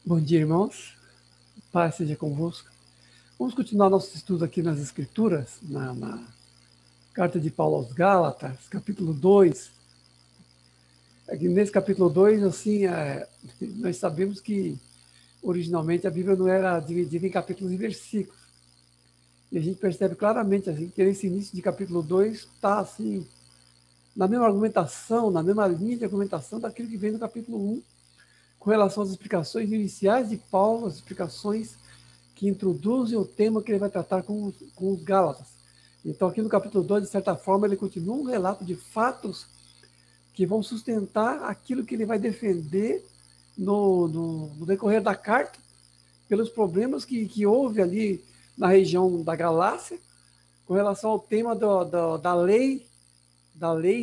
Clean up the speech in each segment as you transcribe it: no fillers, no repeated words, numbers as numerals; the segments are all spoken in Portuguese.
Bom dia, irmãos. Paz seja convosco. Vamos continuar nosso estudo aqui nas Escrituras, na carta de Paulo aos Gálatas, capítulo 2. Aqui nesse capítulo 2, assim, nós sabemos que originalmente a Bíblia não era dividida em capítulos e versículos. E a gente percebe claramente assim, que esse início de capítulo 2 está assim, na mesma argumentação, na mesma linha de argumentação daquilo que vem no capítulo 1, com relação às explicações iniciais de Paulo, as explicações que introduzem o tema que ele vai tratar com os Gálatas. Então, aqui no capítulo 2, de certa forma, ele continua um relato de fatos que vão sustentar aquilo que ele vai defender no decorrer da carta, pelos problemas que houve ali na região da Galácia, com relação ao tema da lei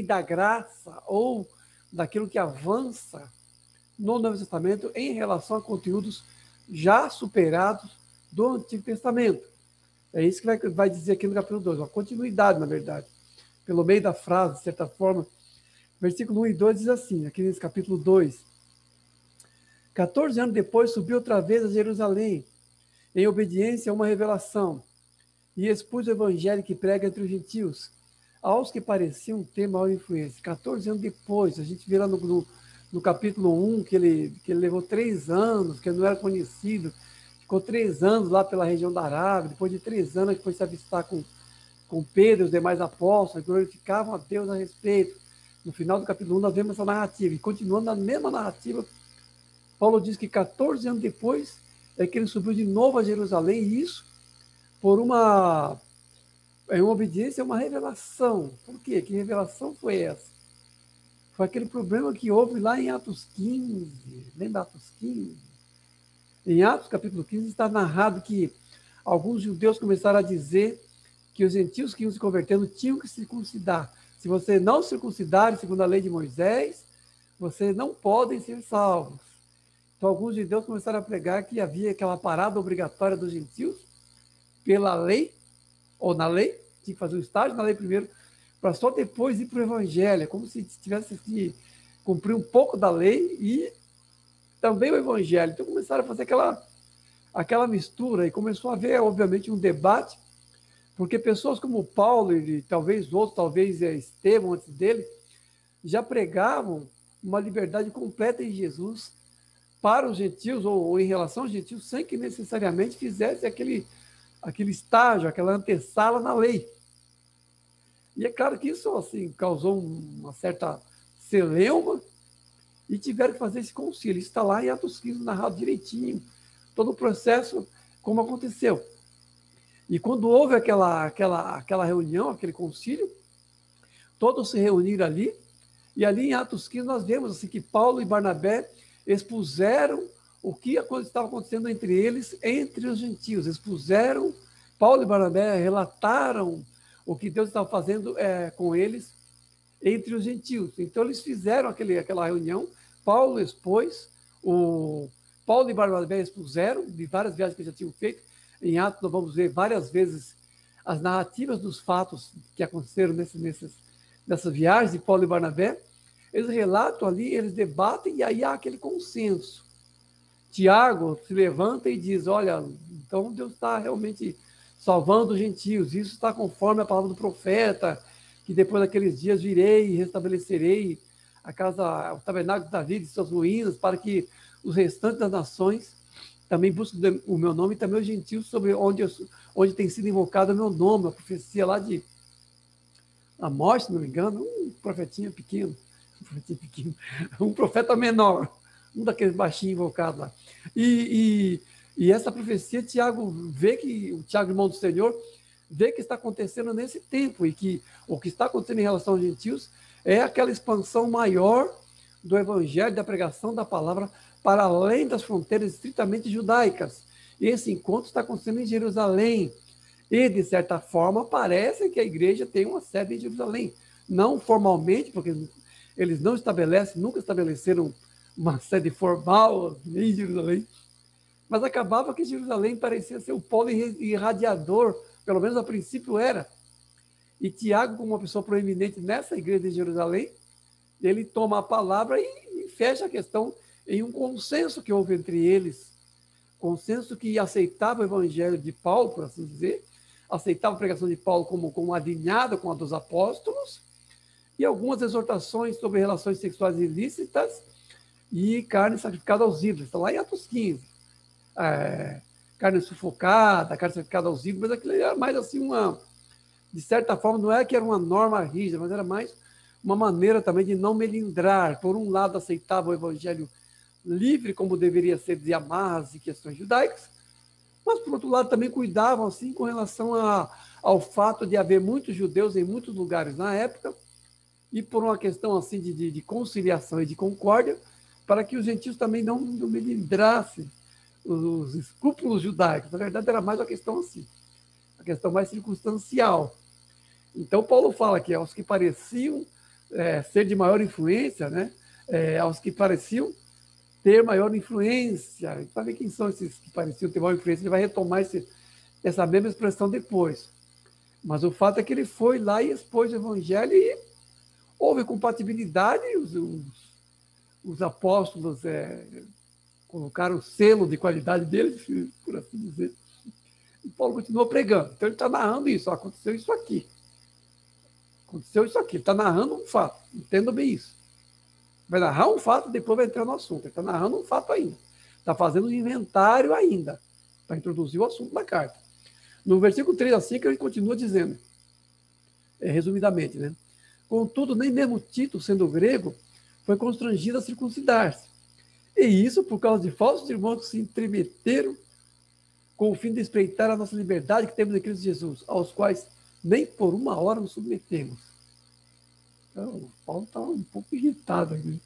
da graça, ou daquilo que avança no Novo Testamento em relação a conteúdos já superados do Antigo Testamento. É isso que vai dizer aqui no capítulo 2, uma continuidade, na verdade. Pelo meio da frase, de certa forma, versículo 1 e 2 diz assim, aqui nesse capítulo 2: 14 anos depois subiu outra vez a Jerusalém, em obediência a uma revelação, e expus o evangelho que prega entre os gentios, aos que pareciam ter maior influência. 14 anos depois, a gente vê lá no capítulo 1 que ele levou 3 anos, que ele não era conhecido, ficou 3 anos lá pela região da Arábia, depois de 3 anos que foi se avistar com Pedro e os demais apóstolos, glorificavam a Deus a respeito. No final do capítulo 1 nós vemos essa narrativa, e continuando na mesma narrativa, Paulo diz que 14 anos depois é que ele subiu de novo a Jerusalém, e isso por uma obediência, uma revelação. Por quê? Que revelação foi essa? Foi aquele problema que houve lá em Atos 15. Lembra Atos 15? Em Atos capítulo 15 está narrado que alguns judeus começaram a dizer que os gentios que iam se convertendo tinham que circuncidar. Se você não circuncidar, segundo a lei de Moisés, vocês não podem ser salvos. Então, alguns judeus começaram a pregar que havia aquela parada obrigatória dos gentios pela lei, ou na lei, tinha que fazer um estágio na lei primeiro, para só depois ir para o evangelho, como se tivesse que cumprir um pouco da lei e também o evangelho. Então começaram a fazer aquela mistura e começou a haver, obviamente, um debate, porque pessoas como Paulo e talvez outros, talvez Estevão antes dele, já pregavam uma liberdade completa em Jesus para os gentios ou em relação aos gentios, sem que necessariamente fizesse aquele estágio, aquela antessala na lei. E é claro que isso assim, causou uma certa celeuma e tiveram que fazer esse concílio. Isso está lá em Atos 15, narrado direitinho, todo o processo, como aconteceu. E quando houve aquela reunião, aquele concílio, todos se reuniram ali, e ali em Atos 15 nós vemos assim, que Paulo e Barnabé expuseram o que estava acontecendo entre eles, entre os gentios. Expuseram, Paulo e Barnabé relataram o que Deus estava fazendo com eles entre os gentios. Então eles fizeram aquela reunião, Paulo expôs, Paulo e Barnabé expuseram de várias viagens que já tinham feito. Em Atos nós vamos ver várias vezes as narrativas dos fatos que aconteceram nessas viagens de Paulo e Barnabé. Eles relatam ali, eles debatem e aí há aquele consenso. Tiago se levanta e diz, olha, então Deus está realmente salvando os gentios, isso está conforme a palavra do profeta, que depois daqueles dias virei e restabelecerei o tabernáculo de Davi e suas ruínas, para que os restantes das nações também busquem o meu nome, e também os gentios sobre onde tem sido invocado o meu nome, a profecia lá de a morte, se não me engano, um profetinha pequeno, um profeta menor, um daqueles baixinhos invocados lá. E essa profecia, Tiago vê que, o Tiago, irmão do Senhor, vê que está acontecendo nesse tempo, e que o que está acontecendo em relação aos gentios é aquela expansão maior do evangelho, da pregação da palavra para além das fronteiras estritamente judaicas. Esse encontro está acontecendo em Jerusalém, e, de certa forma, parece que a igreja tem uma sede em Jerusalém. Não formalmente, porque eles não estabelecem, nunca estabeleceram uma sede formal em Jerusalém, mas acabava que Jerusalém parecia ser o polo irradiador, pelo menos a princípio era. E Tiago, como uma pessoa proeminente nessa igreja de Jerusalém, ele toma a palavra e fecha a questão em um consenso que houve entre eles, consenso que aceitava o evangelho de Paulo, por assim dizer, aceitava a pregação de Paulo como alinhada com a dos apóstolos, e algumas exortações sobre relações sexuais ilícitas e carne sacrificada aos ídolos. Está lá em Atos 15. Carne sufocada, carne sacrificada aos ídolos, mas aquilo era mais assim de certa forma, não é que era uma norma rígida, mas era mais uma maneira também de não melindrar. Por um lado, aceitava o evangelho livre, como deveria ser, de amarras e questões judaicas, mas, por outro lado, também cuidavam assim com relação ao fato de haver muitos judeus em muitos lugares na época, e por uma questão assim de conciliação e de concórdia, para que os gentios também não melindrassem os escrúpulos judaicos. Na verdade, era mais uma questão assim, uma questão mais circunstancial. Então, Paulo fala que aos que pareciam ser de maior influência, né, aos que pareciam ter maior influência, para ver quem são esses que pareciam ter maior influência, ele vai retomar essa mesma expressão depois. Mas o fato é que ele foi lá e expôs o evangelho e houve compatibilidade, os apóstolos colocaram o selo de qualidade deles, por assim dizer, e Paulo continuou pregando. Então ele está narrando isso, aconteceu isso aqui. Aconteceu isso aqui, ele está narrando um fato, entenda bem isso. Vai narrar um fato, depois vai entrar no assunto. Ele está narrando um fato ainda. Está fazendo um inventário ainda, para introduzir o assunto da carta. No versículo 3 a 5, ele continua dizendo, resumidamente, né? Contudo, nem mesmo Tito, sendo grego, foi constrangido a circuncidar-se. E isso por causa de falsos irmãos que se entremeteram com o fim de espreitar a nossa liberdade que temos em Cristo Jesus, aos quais nem por uma hora nos submetemos. Então, o Paulo está um pouco irritado aqui.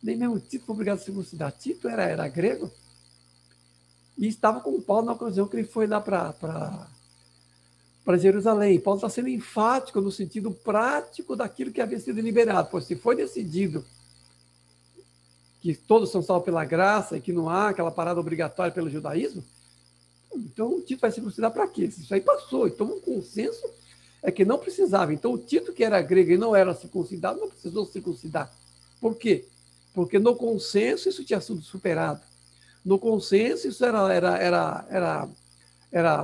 Nem mesmo Tito foi obrigado a circuncidar. Tito era grego e estava com Paulo na ocasião que ele foi lá para Jerusalém. Paulo está sendo enfático no sentido prático daquilo que havia sido liberado. Pois se foi decidido que todos são salvos pela graça e que não há aquela parada obrigatória pelo judaísmo, então o Tito vai circuncidar para quê? Isso aí passou. Então o consenso é que não precisava. Então o Tito, que era grego e não era circuncidado, não precisou circuncidar. Por quê? Porque no consenso isso tinha sido superado. No consenso isso era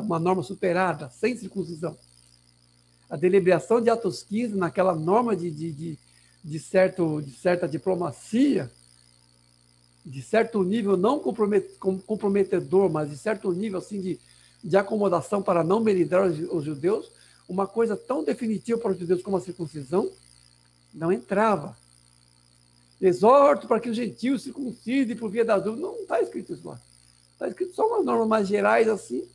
uma norma superada, sem circuncisão. A deliberação de Atos 15, naquela norma de certa diplomacia, de certo nível não comprometedor, mas de certo nível assim de acomodação para não melindrar os judeus, uma coisa tão definitiva para os judeus como a circuncisão, não entrava. Exorto para que os gentios circuncidem por via das dúvidas. Não está escrito isso lá. Está escrito só umas normas mais gerais assim,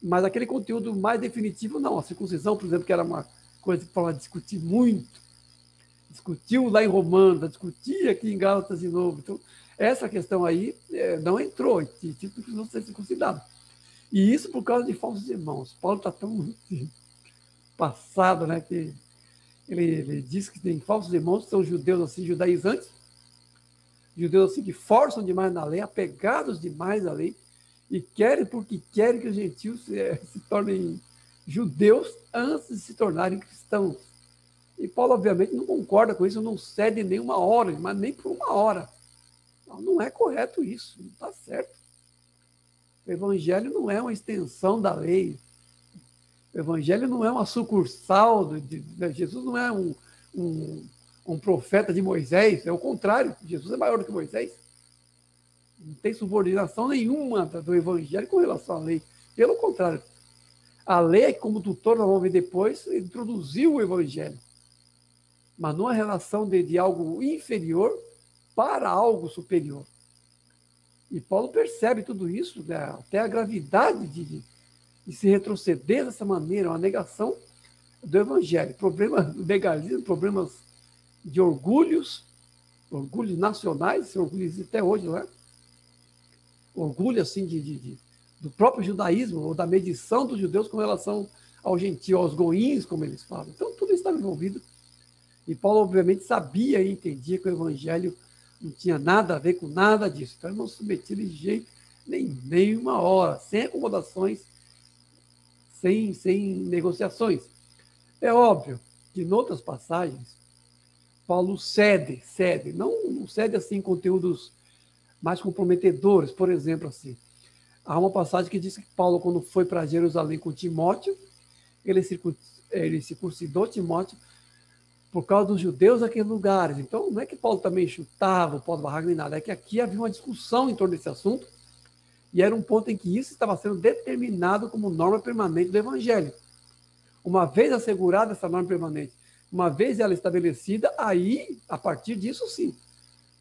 mas aquele conteúdo mais definitivo não. A circuncisão, por exemplo, que era uma coisa que falava discutir muito, discutiu lá em Romanos, discutia aqui em Gálatas de novo. Então, essa questão aí não entrou, e Tito precisou ser circuncidado. E isso por causa de falsos irmãos. Paulo está tão passado, né, que ele diz que tem falsos irmãos que são judeus assim, judaizantes, judeus assim que forçam demais na lei, apegados demais à lei, e querem porque querem que os gentios se tornem judeus antes de se tornarem cristãos. E Paulo, obviamente, não concorda com isso, não cede nem uma hora, mas nem por uma hora. Não é correto isso, não está certo. O evangelho não é uma extensão da lei. O evangelho não é uma sucursal. Jesus não é um profeta de Moisés, é o contrário. Jesus é maior do que Moisés. Não tem subordinação nenhuma do evangelho com relação à lei. Pelo contrário. A lei, como tutor, nós vamos ver depois, introduziu o evangelho. Mas numa relação de algo inferior para algo superior. E Paulo percebe tudo isso, né? Até a gravidade de se retroceder dessa maneira, uma negação do evangelho. Problemas do legalismo, problemas de orgulhos nacionais, esse orgulho existe até hoje, não é? Orgulho assim do próprio judaísmo, ou da medição dos judeus com relação ao gentio, aos goins, como eles falam. Então, tudo isso estava envolvido. E Paulo, obviamente, sabia e entendia que o evangelho não tinha nada a ver com nada disso. Então, ele não submetia de jeito nem uma hora, sem acomodações, sem negociações. É óbvio que, em outras passagens, Paulo cede, não cede assim conteúdos mais comprometedores, por exemplo, assim. Há uma passagem que diz que Paulo, quando foi para Jerusalém com Timóteo, ele circuncidou Timóteo por causa dos judeus daqueles lugares. Então, não é que Paulo também chutava o pau do barraco nem nada, é que aqui havia uma discussão em torno desse assunto, e era um ponto em que isso estava sendo determinado como norma permanente do Evangelho. Uma vez assegurada essa norma permanente, uma vez ela estabelecida, aí, a partir disso, sim,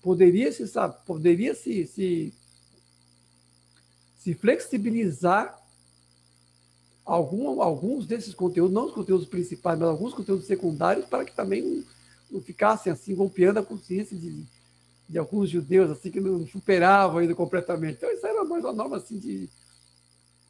poderia se flexibilizar alguns desses conteúdos, não os conteúdos principais, mas alguns conteúdos secundários, para que também não ficassem assim, golpeando a consciência de alguns judeus assim, que não superavam ainda completamente. Então, isso era mais uma norma assim,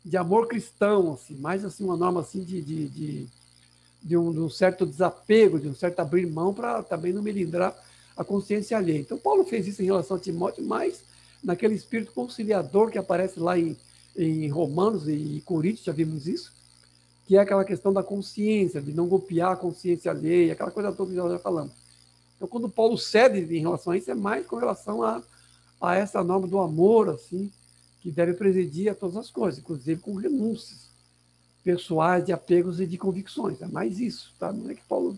de amor cristão, assim, mais assim, uma norma assim, de um certo desapego, de um certo abrir mão, para também não melindrar a consciência alheia. Então, Paulo fez isso em relação a Timóteo, mas naquele espírito conciliador que aparece lá em Romanos e Coríntios, já vimos isso, que é aquela questão da consciência, de não golpear a consciência alheia, aquela coisa toda que nós já falamos. Então, quando Paulo cede em relação a isso, é mais com relação a essa norma do amor, assim, que deve presidir a todas as coisas, inclusive com renúncias pessoais, de apegos e de convicções. É mais isso, tá? Não é que Paulo,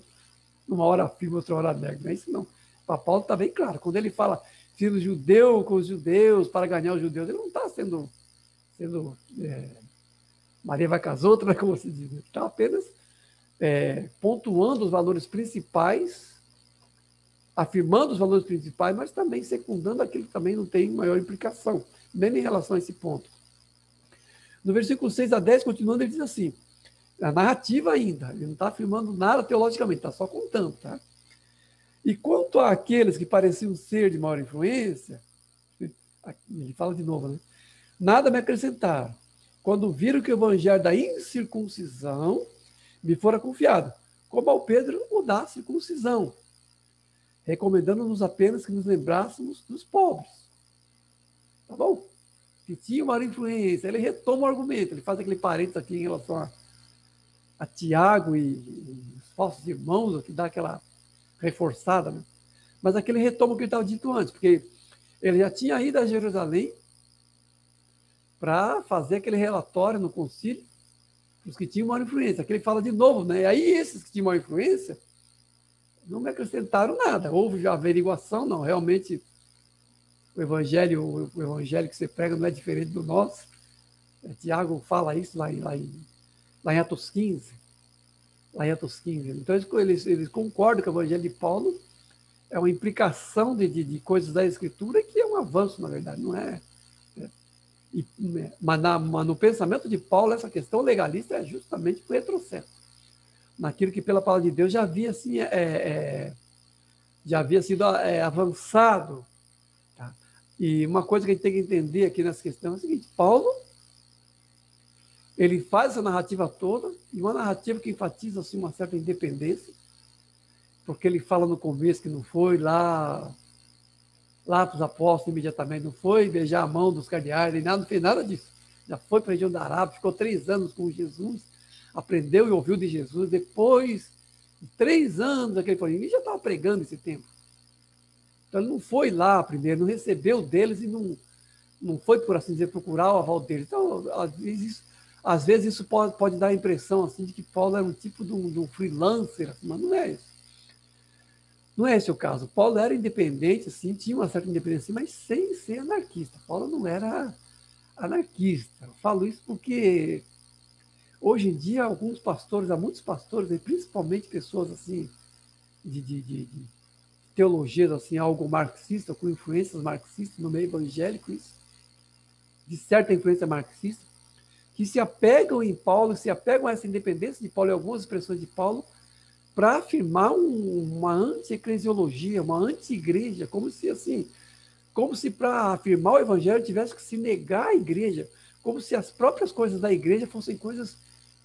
numa hora afirma, outra hora nega, não é isso não. Para Paulo está bem claro. Quando ele fala sendo judeu com os judeus, para ganhar os judeus, ele não está sendo Maria vai com as outras, como se diz. Ele está apenas pontuando os valores principais, afirmando os valores principais, mas também secundando aquilo que também não tem maior implicação, nem em relação a esse ponto. No versículo 6 a 10, continuando, ele diz assim, a narrativa ainda, ele não está afirmando nada teologicamente, está só contando, tá? E quanto àqueles que pareciam ser de maior influência, ele fala de novo, né? Nada me acrescentaram. Quando viram que o evangelho da incircuncisão me fora confiado, como ao Pedro o da circuncisão, recomendando-nos apenas que nos lembrássemos dos pobres. Tá bom? Que tinha uma influência. Ele retoma o argumento, ele faz aquele parênteses aqui em relação a Tiago e os falsos irmãos, que dá aquela reforçada, né? Mas aqui ele retoma o que ele estava dito antes, porque ele já tinha ido a Jerusalém para fazer aquele relatório no concílio os que tinham maior influência. Aqui ele fala de novo, né? E aí esses que tinham maior influência não me acrescentaram nada. Houve já averiguação, não, realmente o evangelho que você prega não é diferente do nosso. Tiago fala isso lá em Atos 15. Lá em Atos 15. Então eles concordam que o evangelho de Paulo é uma implicação de coisas da Escritura que é um avanço, na verdade, não é? Mas no pensamento de Paulo, essa questão legalista é justamente o retrocesso. Naquilo que pela palavra de Deus já havia, assim, já havia sido avançado. Tá? E uma coisa que a gente tem que entender aqui nessa questão é o seguinte, Paulo, ele faz essa narrativa toda, e uma narrativa que enfatiza assim, uma certa independência, porque ele fala no começo que não foi lá para os apóstolos imediatamente, não foi beijar a mão dos cardeais, nem nada, não fez nada disso. Já foi para a região da Arábia, ficou 3 anos com Jesus, aprendeu e ouviu de Jesus, depois de 3 anos, aquele foi, ele já estava pregando esse tempo. Então ele não foi lá primeiro, não recebeu deles e não foi, por assim dizer, procurar o aval deles. Então, às vezes isso pode dar a impressão assim, de que Paulo era um tipo de um freelancer, assim, mas não é isso. Não é esse o caso. Paulo era independente, assim, tinha uma certa independência, mas sem ser anarquista. Paulo não era anarquista. Eu falo isso porque hoje em dia há muitos pastores, principalmente pessoas assim de teologias assim, algo marxista, com influências marxistas no meio evangélico, isso, de certa influência marxista, que se apegam em Paulo, se apegam a essa independência de Paulo e algumas expressões de Paulo, para afirmar uma anti-eclesiologia, uma anti-igreja, como se para afirmar o evangelho tivesse que se negar à igreja, como se as próprias coisas da igreja fossem coisas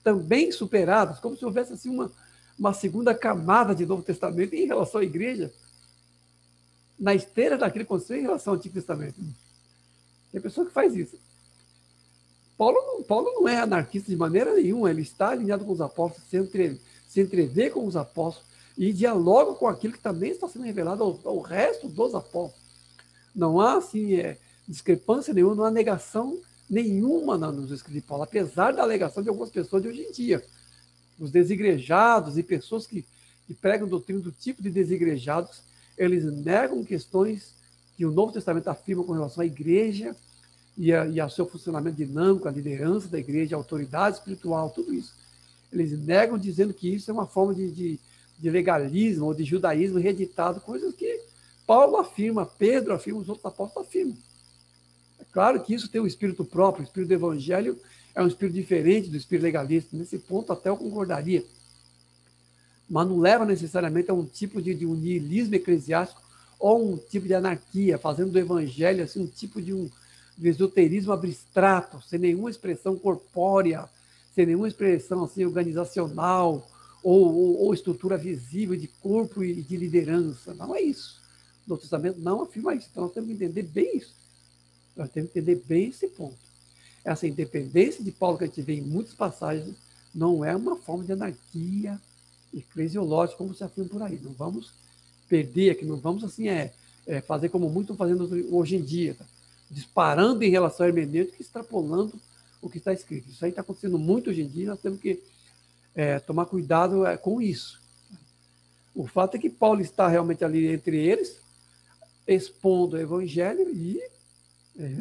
também superadas, como se houvesse assim uma segunda camada de Novo Testamento em relação à igreja, na esteira daquele conceito em relação ao Antigo Testamento. Tem pessoa que faz isso. Paulo não é anarquista de maneira nenhuma, ele está alinhado com os apóstolos, se entrevê com os apóstolos, e dialoga com aquilo que também está sendo revelado ao resto dos apóstolos. Não há, assim, discrepância nenhuma, não há negação nenhuma nos escritos de Paulo, apesar da alegação de algumas pessoas de hoje em dia, os desigrejados e pessoas que pregam doutrina do tipo de desigrejados, eles negam questões que o Novo Testamento afirma com relação à igreja e ao seu funcionamento dinâmico, a liderança da igreja, a autoridade espiritual, tudo isso. Eles negam dizendo que isso é uma forma de legalismo ou de judaísmo reeditado, coisas que Paulo afirma, Pedro afirma, os outros apóstolos afirmam. É claro que isso tem um espírito próprio, o espírito do evangelho é um espírito diferente do espírito legalista. Nesse ponto até eu concordaria. Mas não leva necessariamente a um tipo de um niilismo eclesiástico ou um tipo de anarquia, fazendo do evangelho assim, um tipo de um esoterismo abstrato, sem nenhuma expressão corpórea, sem nenhuma expressão assim, organizacional ou estrutura visível de corpo e de liderança. Não é isso. O Novo Testamento não afirma isso. Então nós temos que entender bem isso. Nós temos que entender bem esse ponto. Essa independência de Paulo que a gente vê em muitas passagens não é uma forma de anarquia eclesiológica, como se afirma por aí. Não vamos perder aqui, não vamos assim fazer como muitos estão fazendo hoje em dia, tá? Disparando em relação ao hermenêutica e extrapolando o que está escrito. Isso aí está acontecendo muito hoje em dia, nós temos que tomar cuidado com isso. O fato é que Paulo está realmente ali entre eles, expondo o evangelho e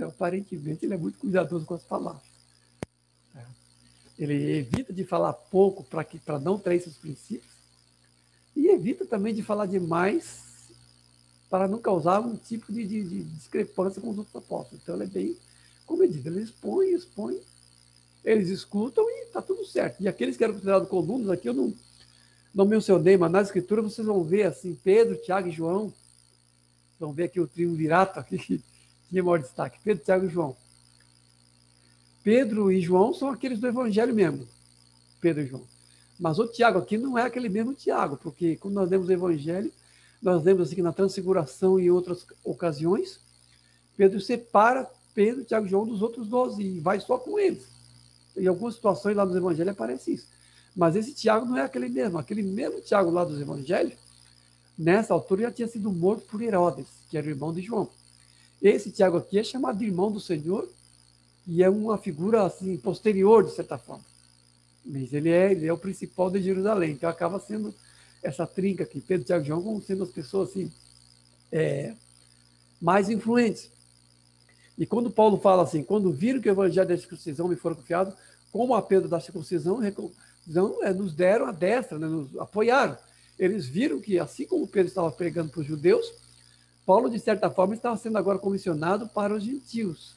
aparentemente ele é muito cuidadoso com as palavras. Ele evita de falar pouco para não trair seus princípios e evita também de falar demais para não causar um tipo de discrepância com os outros apóstolos. Então ele é bem comedido. Ele expõe, eles escutam e está tudo certo. E aqueles que eram considerados colunas, aqui eu não mencionei, mas na escritura vocês vão ver assim, Pedro, Tiago e João, vão ver aqui o triunvirato aqui, que tinha maior destaque, Pedro, Tiago e João. Pedro e João são aqueles do evangelho mesmo, Pedro e João. Mas o Tiago aqui não é aquele mesmo Tiago, porque quando nós lemos o evangelho, nós lemos assim que na transfiguração e em outras ocasiões, Pedro separa Pedro, Tiago e João dos outros 12 e vai só com eles. Em algumas situações lá nos evangelhos aparece isso. Mas esse Tiago não é aquele mesmo Tiago lá dos evangelhos, nessa altura já tinha sido morto por Herodes, que era o irmão de João. Esse Tiago aqui é chamado de irmão do Senhor e é uma figura assim posterior, de certa forma. Mas ele é o principal de Jerusalém, então acaba sendo essa trinca aqui, Pedro, Tiago e João, como sendo as pessoas assim, mais influentes. E quando Paulo fala assim, quando viram que o evangelho da circuncisão me foi confiado, como a Pedro da circuncisão, nos deram a destra, né, nos apoiaram. Eles viram que, assim como Pedro estava pregando para os judeus, Paulo, de certa forma, estava sendo agora comissionado para os gentios,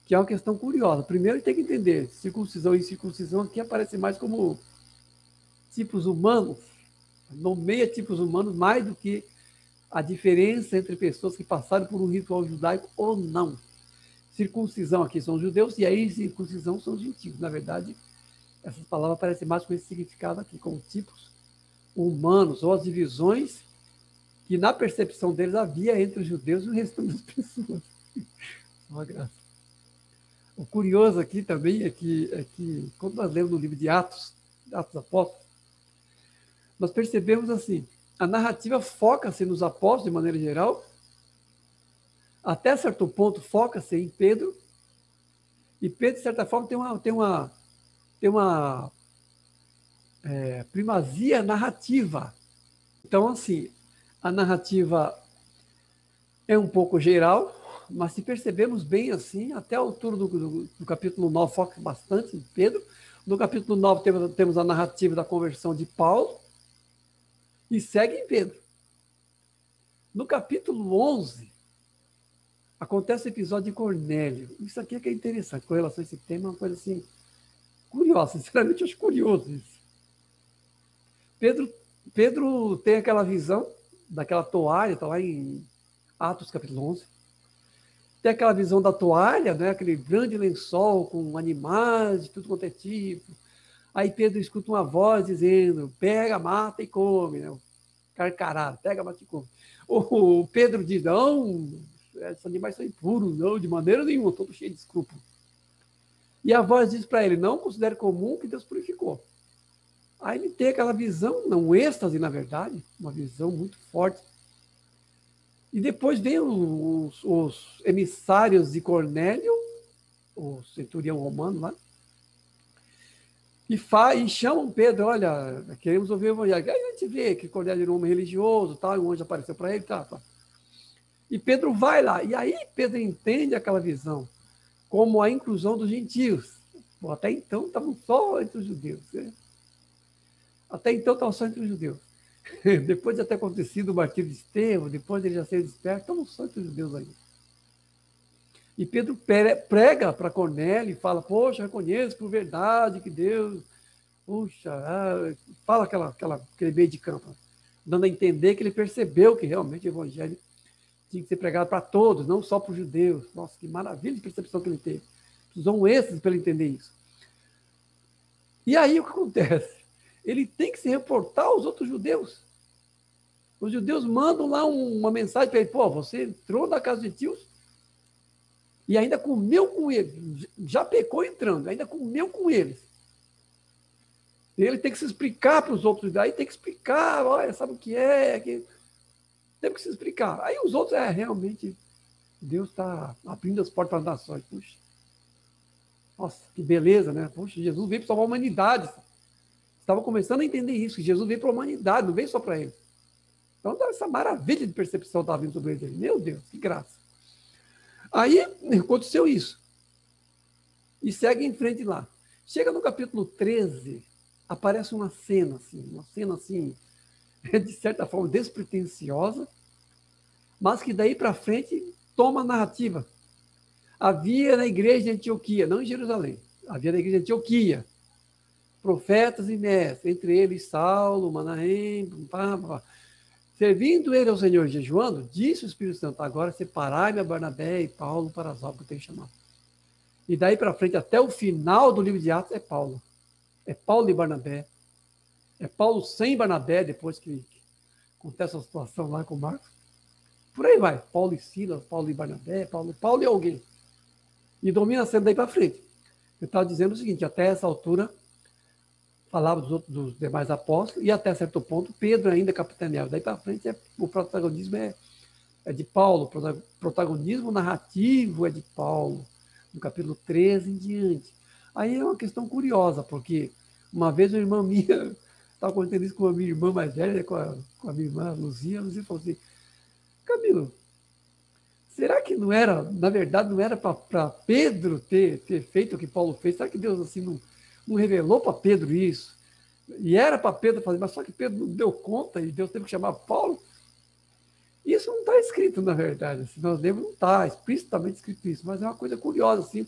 que é uma questão curiosa. Primeiro, tem que entender, circuncisão e incircuncisão aqui aparecem mais como tipos humanos, nomeia tipos humanos mais do que a diferença entre pessoas que passaram por um ritual judaico ou não. Circuncisão aqui são os judeus e aí circuncisão são os gentios. Na verdade, essas palavras aparecem mais com esse significado aqui, como tipos humanos ou as divisões que na percepção deles havia entre os judeus e o restante das pessoas. Uma graça. O curioso aqui também é que quando nós lemos no livro de Atos Apóstolos, nós percebemos assim, a narrativa foca-se nos apóstolos de maneira geral, até certo ponto foca-se em Pedro, e Pedro, de certa forma, tem uma primazia narrativa. Então, assim, a narrativa é um pouco geral, mas se percebemos bem assim, até a altura do capítulo 9 foca bastante em Pedro. No capítulo 9 temos a narrativa da conversão de Paulo e segue em Pedro. No capítulo 11, acontece o episódio de Cornélio. Isso aqui é que é interessante, com relação a esse tema, é uma coisa assim, curiosa, sinceramente eu acho curioso isso. Pedro tem aquela visão daquela toalha, está lá em Atos capítulo 11, tem aquela visão da toalha, né, aquele grande lençol com animais de tudo quanto é tipo. Aí Pedro escuta uma voz dizendo, pega, mata e come, né? Carcarado, pega, mata e come. O Pedro diz, não, esses animais são impuros, não, de maneira nenhuma, todo cheio de escrúpulos. E a voz diz para ele, não considere comum que Deus purificou. Aí ele tem aquela visão, um êxtase, na verdade, uma visão muito forte. E depois vem os emissários de Cornélio, o centurião romano lá, e chamam Pedro, olha, queremos ouvir o evangelho. Aí a gente vê que Cornélio era um homem religioso, tal, e um anjo apareceu para ele, tá. E Pedro vai lá, e aí Pedro entende aquela visão como a inclusão dos gentios. Bom, até então estavam só entre os judeus. Né? Até então estavam só entre os judeus. Depois de ter acontecido o martírio de Estevão, depois de ele já ser desperto, estavam só entre os judeus ainda. E Pedro prega para Cornélio e fala, poxa, reconheço por verdade que Deus... Puxa, fala aquele meio de campo, dando a entender que ele percebeu que realmente o evangelho tinha que ser pregado para todos, não só para os judeus. Nossa, que maravilha de percepção que ele teve. Precisou um êxtase para ele entender isso. E aí o que acontece? Ele tem que se reportar aos outros judeus. Os judeus mandam lá uma mensagem para ele, pô, você entrou na casa dos gentios e ainda comeu com eles. Já pecou entrando, ainda comeu com eles. Ele tem que se explicar para os outros, aí tem que explicar, olha, sabe o que é? Tem que se explicar. Aí os outros, realmente, Deus está abrindo as portas para as nações. Puxa, nossa, que beleza, né? Puxa, Jesus veio para salvar a humanidade. Estava começando a entender isso, que Jesus veio para a humanidade, não veio só para ele. Então, essa maravilha de percepção estava vindo sobre ele. Meu Deus, que graça. Aí aconteceu isso. E segue em frente lá. Chega no capítulo 13, aparece uma cena assim, de certa forma despretensiosa, mas que daí para frente toma a narrativa. Havia na igreja de Antioquia, não em Jerusalém, havia na igreja de Antioquia, profetas e mestres, entre eles Saulo, Manaém, servindo ele ao Senhor jejuando, disse o Espírito Santo, agora separai-me a Barnabé e Paulo para as obras que eu tenho chamado. E daí para frente, até o final do livro de Atos, é Paulo. É Paulo e Barnabé. É Paulo sem Barnabé, depois que acontece a situação lá com Marcos. Por aí vai. Paulo e Silas, Paulo e Barnabé, Paulo e alguém. E domina a cena daí para frente. Eu estava dizendo o seguinte, até essa altura, falava dos demais apóstolos, e até certo ponto, Pedro ainda capitaneava. Daí para frente, o protagonismo é de Paulo, o protagonismo narrativo é de Paulo, no capítulo 13 em diante. Aí é uma questão curiosa, porque uma vez uma irmã minha, estava contando isso com a minha irmã mais velha, com a minha irmã Luzia falou assim, Camilo, será que não era, na verdade, não era para Pedro ter feito o que Paulo fez? Será que Deus assim não revelou para Pedro isso? E era para Pedro fazer, mas só que Pedro não deu conta e Deus teve que chamar Paulo? Isso não está escrito, na verdade. Assim, nós lemos, não está explicitamente escrito isso, mas é uma coisa curiosa. Assim,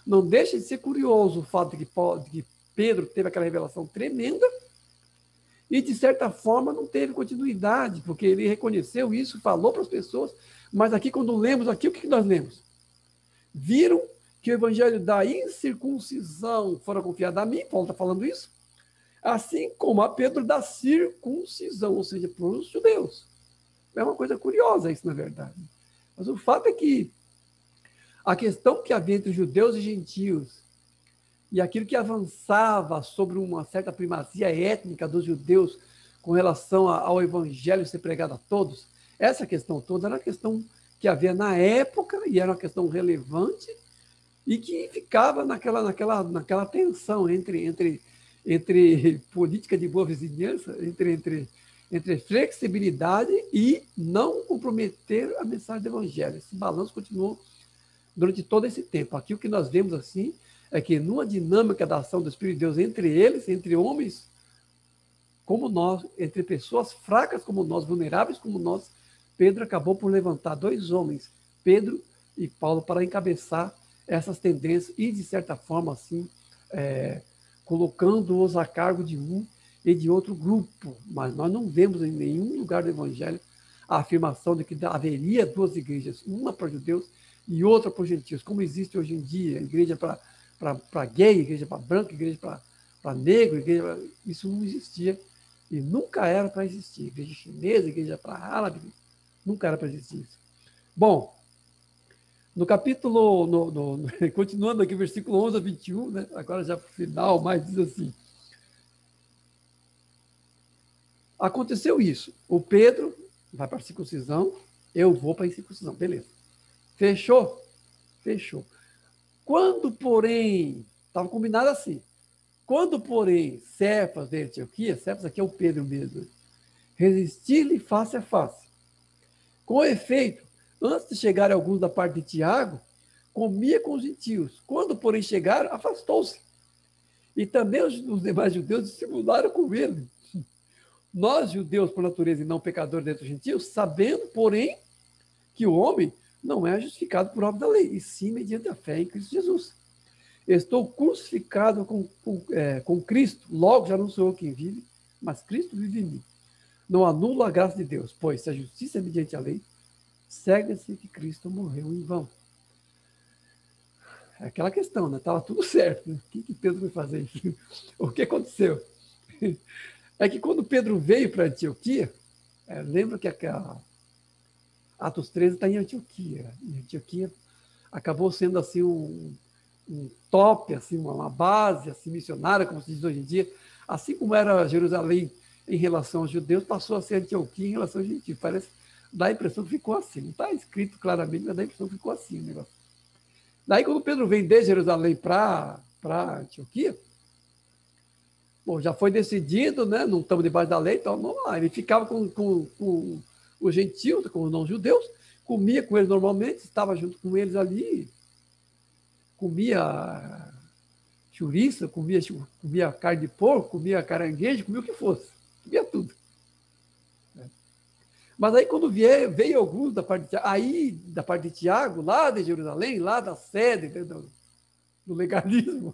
não deixa de ser curioso o fato de que Pedro teve aquela revelação tremenda e, de certa forma, não teve continuidade, porque ele reconheceu isso, falou para as pessoas, mas aqui, quando lemos aqui, o que nós lemos? Viram que o evangelho da incircuncisão fora confiado a mim, Paulo está falando isso, assim como a Pedro da circuncisão, ou seja, para os judeus. É uma coisa curiosa isso, na verdade. Mas o fato é que a questão que havia entre judeus e gentios e aquilo que avançava sobre uma certa primazia étnica dos judeus com relação ao evangelho ser pregado a todos, essa questão toda era uma questão que havia na época e era uma questão relevante e que ficava naquela tensão entre política de boa vizinhança, entre flexibilidade e não comprometer a mensagem do evangelho. Esse balanço continuou durante todo esse tempo. Aqui o que nós vemos assim é que numa dinâmica da ação do Espírito de Deus entre eles, entre homens como nós, entre pessoas fracas como nós, vulneráveis como nós, Pedro acabou por levantar dois homens, Pedro e Paulo, para encabeçar essas tendências e, de certa forma, assim, colocando-os a cargo de um e de outro grupo. Mas nós não vemos em nenhum lugar do Evangelho a afirmação de que haveria duas igrejas, uma para judeus e outra para os gentios, como existe hoje em dia, igreja para gay, igreja para branco, igreja para negro, igreja isso não existia e nunca era para existir. Igreja chinesa, igreja para árabe, nunca era para existir isso. Bom, no capítulo, continuando aqui, versículo 11 a 21, né? Agora já para o final, mas diz assim, Aconteceu isso. O Pedro vai para a circuncisão, eu vou para a incircuncisão. Beleza. Fechou? Fechou. Quando, porém, estava combinado assim, quando, porém, Cefas de Antioquia, Cefas aqui é o Pedro mesmo, resistir-lhe face a face. Com efeito, antes de chegarem alguns da parte de Tiago, comia com os gentios. Quando, porém, chegaram, afastou-se. E também os demais judeus dissimularam com ele. Nós, judeus por natureza e não pecadores dentre os gentios, sabendo, porém, que o homem não é justificado por obra da lei, e sim mediante a fé em Cristo Jesus. Estou crucificado com Cristo, logo já não sou eu quem vive, mas Cristo vive em mim. Não anulo a graça de Deus, pois se a justiça é mediante a lei, segue-se que Cristo morreu em vão. É aquela questão, né? Estava tudo certo. Né? O que Pedro foi fazer? O que aconteceu? É que quando Pedro veio para Antioquia, lembra que Atos 13 está em Antioquia. Em Antioquia acabou sendo assim um top, assim, uma base assim, missionária, como se diz hoje em dia. Assim como era Jerusalém em relação aos judeus, passou a ser Antioquia em relação aos gentios. Parece, dá a impressão que ficou assim. Não está escrito claramente, mas dá a impressão que ficou assim o negócio. Daí, quando Pedro vem de Jerusalém para Antioquia, bom, já foi decidido, né? Não estamos debaixo da lei, então vamos lá. Ele ficava com os gentios, com os não-judeus, comia com eles normalmente, estava junto com eles ali, comia chouriça, comia carne de porco, comia caranguejo, comia o que fosse, comia tudo. Mas aí quando veio alguns da parte de Tiago, lá de Jerusalém, lá da sede do legalismo,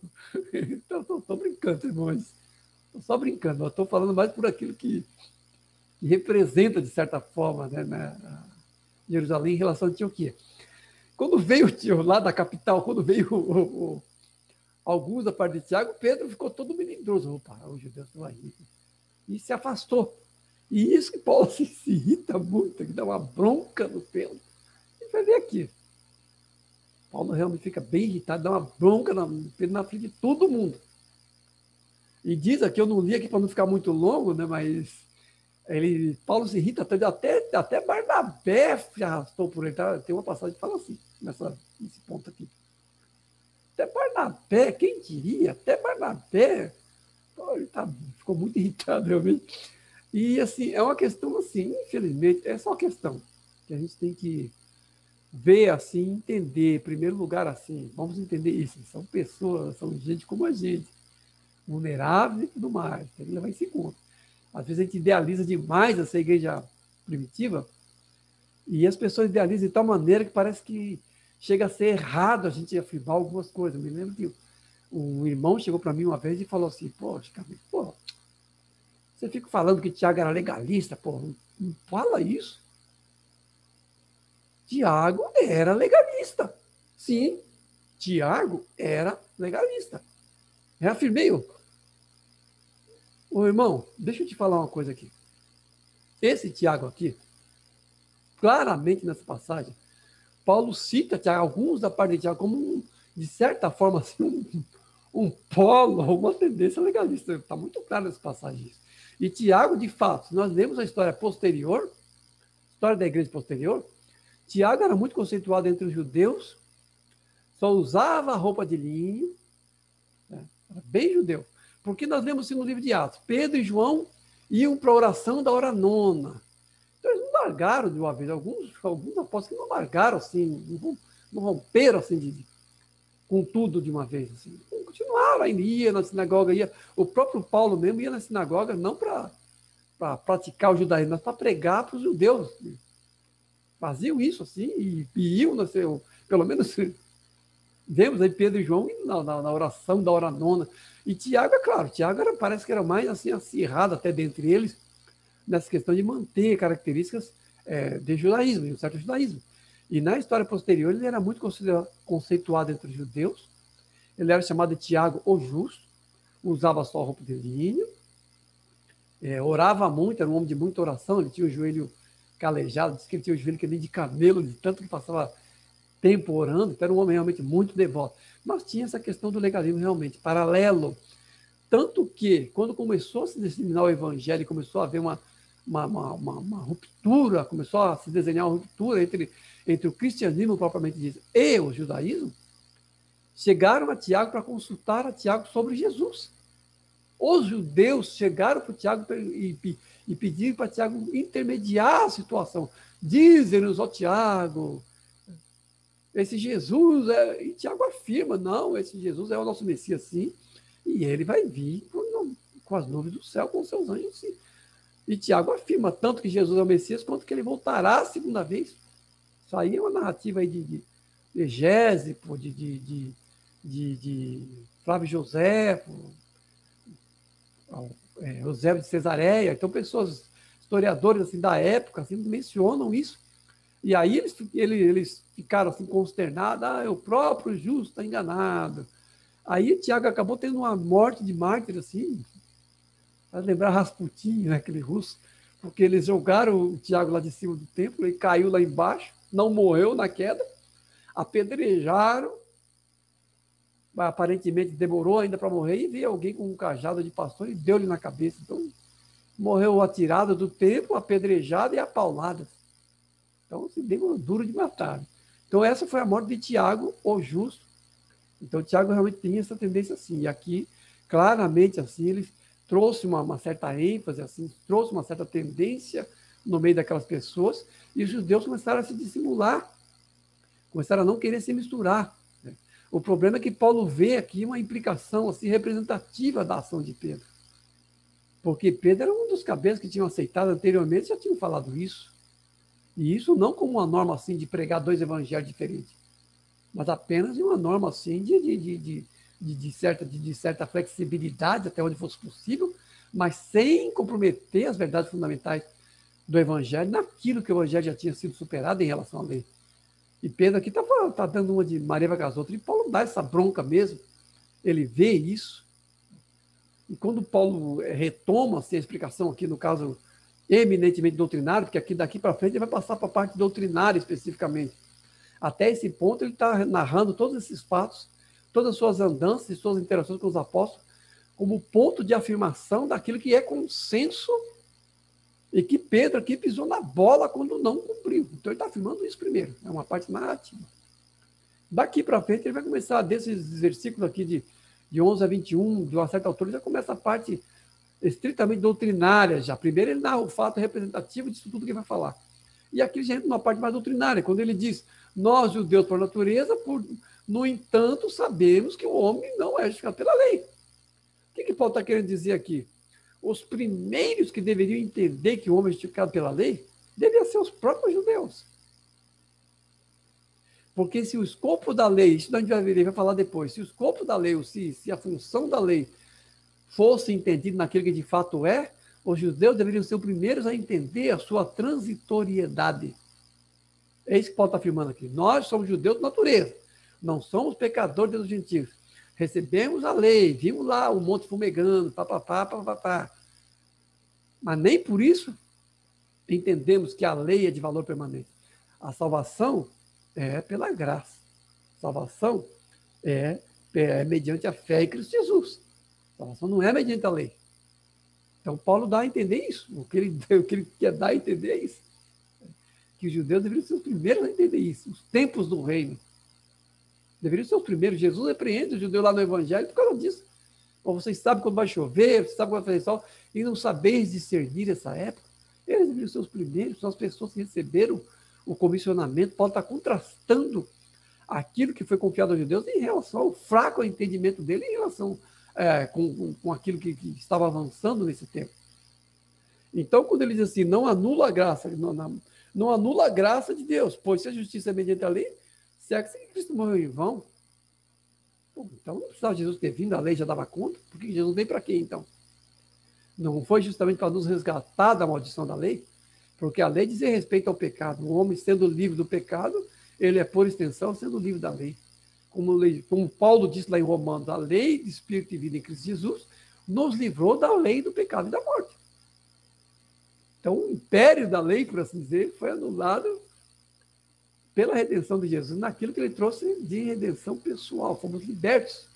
então estou brincando, irmãos, estou só brincando, estou falando mais por aquilo que representa, de certa forma, né, Jerusalém em relação a Antioquia. Quando veio lá da capital, quando veio alguns da parte de Tiago, Pedro ficou todo melindroso. Opa, os judeus estão aí. E se afastou. E isso que Paulo se irrita muito, que dá uma bronca no Pedro. E vai ver aqui. Paulo realmente fica bem irritado, dá uma bronca no Pedro na frente de todo mundo. E diz aqui, eu não li aqui para não ficar muito longo, né, mas Paulo se irrita, até Barnabé se arrastou por ele. Tá? Tem uma passagem que fala assim, nesse ponto aqui. Até Barnabé, quem diria? Até Barnabé. Pô, ele ficou muito irritado, realmente. E, assim, é uma questão, assim, infelizmente, é só uma questão que a gente tem que ver, assim, entender. Em primeiro lugar, assim, vamos entender isso. São pessoas, são gente como a gente, vulnerável e tudo mais. Tem que levar em conta. Às vezes a gente idealiza demais essa igreja primitiva e as pessoas idealizam de tal maneira que parece que chega a ser errado a gente afirmar algumas coisas. Eu me lembro que um irmão chegou para mim uma vez e falou assim, poxa, você fica falando que Tiago era legalista, não fala isso. Tiago era legalista. Sim, Tiago era legalista. Reafirmei. Ô, irmão, deixa eu te falar uma coisa aqui. Esse Tiago aqui, claramente nessa passagem, Paulo cita Tiago, alguns da parte de Tiago como, de certa forma, assim, um polo, uma tendência legalista. Está muito claro nessa passagem isso. E Tiago, de fato, se nós lemos a história posterior, história da igreja posterior, Tiago era muito conceituado entre os judeus, só usava roupa de linho, né? Era bem judeu. Porque nós lemos assim no livro de Atos, Pedro e João iam para a oração da hora nona. Então eles não largaram de uma vez, alguns apóstolos que não largaram assim, não romperam assim com tudo de uma vez. Assim. Continuaram, ainda ia na sinagoga, o próprio Paulo mesmo ia na sinagoga não para praticar o judaísmo, mas para pregar para os judeus. Faziam isso assim e iam, pelo menos vemos aí Pedro e João na oração da hora nona. E Tiago, é claro, Tiago parece que era mais assim acirrado até dentre eles, nessa questão de manter características de judaísmo, de um certo judaísmo. E na história posterior ele era muito conceituado entre os judeus, ele era chamado de Tiago o Justo, usava só roupa de linho, orava muito, era um homem de muita oração, ele tinha o joelho calejado, disse que ele tinha o joelho que nem de camelo, de tanto que passava tempo orando, então era um homem realmente muito devoto. Mas tinha essa questão do legalismo realmente, paralelo. Tanto que, quando começou a se disseminar o evangelho, começou a haver uma uma ruptura, começou a se desenhar uma ruptura entre o cristianismo propriamente dito e o judaísmo, chegaram a Tiago para consultar a Tiago sobre Jesus. Os judeus chegaram para Tiago e pediram para Tiago intermediar a situação. Dizem-nos, ó Tiago, esse Jesus, e Tiago afirma, não, esse Jesus é o nosso Messias, sim, e ele vai vir com as nuvens do céu, com os seus anjos, sim. E Tiago afirma tanto que Jesus é o Messias, quanto que ele voltará a segunda vez. Isso aí é uma narrativa aí de Egésipo, de Flávio José, Eusébio de Cesareia. Então, pessoas, historiadores assim, da época, assim, mencionam isso. E aí eles ficaram assim, consternados. O próprio justo está enganado. Aí Tiago acabou tendo uma morte de mártir, assim, para lembrar Rasputin, né, aquele russo, porque eles jogaram o Tiago lá de cima do templo, ele caiu lá embaixo, não morreu na queda, apedrejaram, aparentemente demorou ainda para morrer, e veio alguém com um cajado de pastor e deu-lhe na cabeça. Então, morreu atirado do templo, apedrejado e apaulado. Então, se deu duro de matar. Então, essa foi a morte de Tiago, o justo. Então, Tiago realmente tinha essa tendência assim. E aqui, claramente, assim, ele trouxe uma certa ênfase, assim, trouxe uma certa tendência no meio daquelas pessoas, e os judeus começaram a se dissimular, começaram a não querer se misturar. Né? O problema é que Paulo vê aqui uma implicação assim, representativa da ação de Pedro. Porque Pedro era um dos cabeças que tinham aceitado anteriormente, já tinham falado isso. E isso não como uma norma assim de pregar dois evangelhos diferentes, mas apenas uma norma assim de certa flexibilidade até onde fosse possível, mas sem comprometer as verdades fundamentais do evangelho naquilo que o evangelho já tinha sido superado em relação à lei. E Pedro aqui está dando uma de Maria vai com as outras, e Paulo dá essa bronca mesmo, ele vê isso, e quando Paulo retoma assim, a explicação aqui, no caso eminentemente doutrinário, porque aqui daqui para frente ele vai passar para a parte doutrinária especificamente. Até esse ponto ele está narrando todos esses fatos, todas as suas andanças e suas interações com os apóstolos, como ponto de afirmação daquilo que é consenso e que Pedro aqui pisou na bola quando não cumpriu. Então ele está afirmando isso primeiro, é uma parte narrativa. Daqui para frente ele vai começar, desses versículos aqui de 11 a 21, de uma certa altura, já começa a parte estritamente doutrinária já. Primeiro ele narra o fato representativo disso tudo que ele vai falar. E aqui já entra numa parte mais doutrinária, quando ele diz, nós judeus por natureza, no entanto, sabemos que o homem não é justificado pela lei. O que Paulo está querendo dizer aqui? Os primeiros que deveriam entender que o homem é justificado pela lei deveriam ser os próprios judeus. Porque se o escopo da lei, isso a gente vai falar depois, se o escopo da lei, ou se a função da lei fosse entendida naquilo que de fato é, os judeus deveriam ser os primeiros a entender a sua transitoriedade. É isso que Paulo está afirmando aqui. Nós somos judeus de natureza, não somos pecadores dos gentios. Recebemos a lei, vimos lá o monte fumegando, papapá. Mas nem por isso entendemos que a lei é de valor permanente. A salvação é pela graça. A salvação é mediante a fé em Cristo Jesus. A salvação não é mediante a lei. Então, Paulo dá a entender isso. O que ele quer dar a entender é isso. Que os judeus deveriam ser os primeiros a entender isso. Os tempos do reino deveriam ser os primeiros. Jesus repreende o judeu lá no Evangelho por causa disso. Ou vocês sabem quando vai chover, vocês sabem quando vai fazer sol, e não sabeis discernir essa época. Eles deveriam ser os primeiros, são as pessoas que receberam o comissionamento. Paulo está contrastando aquilo que foi confiado aos judeus em relação ao fraco entendimento dele, em relação com aquilo que estava avançando nesse tempo. Então, quando ele diz assim, não anula a graça, não anula a graça de Deus, pois se a justiça é mediante a lei, será que Cristo morreu em vão? Pô, então não precisava Jesus ter vindo, a lei já dava conta, porque Jesus veio para quê então? Não foi justamente para nos resgatar da maldição da lei? Porque a lei dizia respeito ao pecado. O homem sendo livre do pecado, ele é por extensão sendo livre da lei. Como Paulo disse lá em Romanos, a lei de espírito e vida em Cristo Jesus nos livrou da lei do pecado e da morte. Então, o império da lei, por assim dizer, foi anulado pela redenção de Jesus, naquilo que ele trouxe de redenção pessoal. Fomos libertos.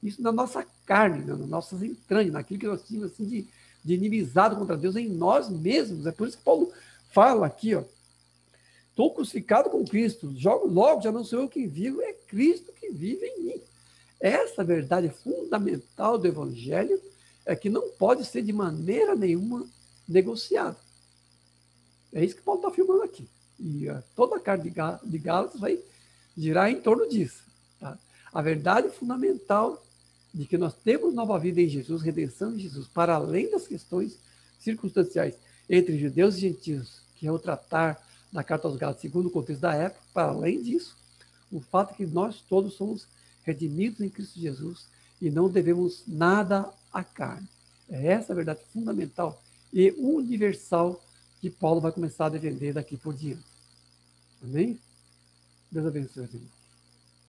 Isso na nossa carne, nas nossas entranhas, naquilo que nós tínhamos assim, de inimizade contra Deus em nós mesmos. É por isso que Paulo fala aqui, ó, estou crucificado com Cristo, logo já não sou eu quem vivo, é Cristo que vive em mim. Essa verdade fundamental do Evangelho é que não pode ser de maneira nenhuma negociada. É isso que Paulo está afirmando aqui. E toda a carta de Gálatas vai girar em torno disso. Tá? A verdade fundamental de que nós temos nova vida em Jesus, redenção em Jesus, para além das questões circunstanciais entre judeus e gentios, que é o tratar da carta aos Gálatas segundo o contexto da época, para além disso, o fato é que nós todos somos redimidos em Cristo Jesus e não devemos nada à carne. É essa a verdade fundamental e universal que Paulo vai começar a defender daqui por diante. Amém? Deus abençoe, irmão.